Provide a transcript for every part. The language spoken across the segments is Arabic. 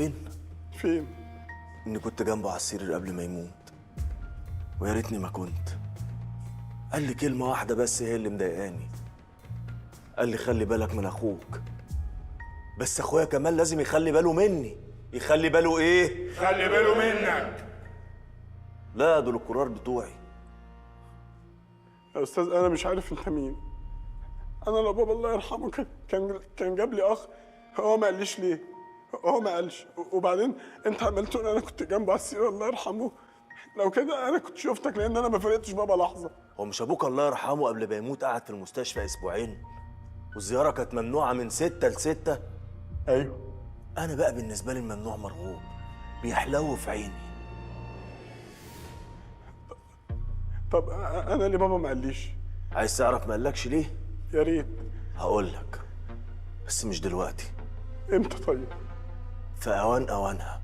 فين؟ فين؟ إني كنت جنبه على السرير قبل ما يموت، ويا ريتني ما كنت. قال لي كلمة واحدة بس هي اللي مضايقاني. قال لي خلي بالك من أخوك، بس أخويا كمان لازم يخلي باله مني. يخلي باله إيه؟ خلي باله منك. لا دول الكرار بتوعي. يا استاذ انا مش عارف انت مين. انا لو بابا الله يرحمه كان جاب لي اخ، هو ما قاليش ليه؟ هو ما قالش. وبعدين انت عملت انا كنت جنبه على السرير الله يرحمه. لو كده انا كنت شفتك، لان انا ما فرقتش بابا لحظه. هو مش أبوك الله يرحمه قبل ما يموت قعد في المستشفى أسبوعين، والزيارة كانت ممنوعة من 6 ل6؟ ايوه. أنا بقى بالنسبة لي الممنوع مرغوب، بيحلو في عيني. طب انا ليه بابا ما قاليش؟ عايز تعرف ما قالكش ليه؟ يا ريت. هقول لك، بس مش دلوقتي، امتى طيب؟ في أوان أوانها.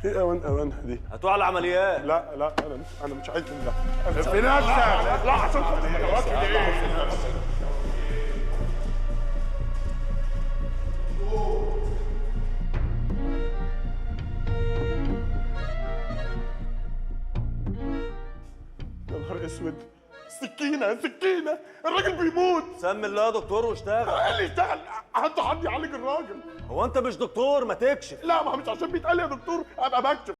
ايه اوانها دي؟ هاتوا على العمليات. لا انا مش عايز من ده. في نفسك. لا عشان يا نهار اسود. سكينه الراجل بيموت. سمي الله يا دكتور واشتغل. قال لي اشتغل. حد يعالج الراجل. هو انت مش دكتور؟ ما تكشف. لا ما هو مش عشان بيتقال لي يا دكتور ابقى بكشف.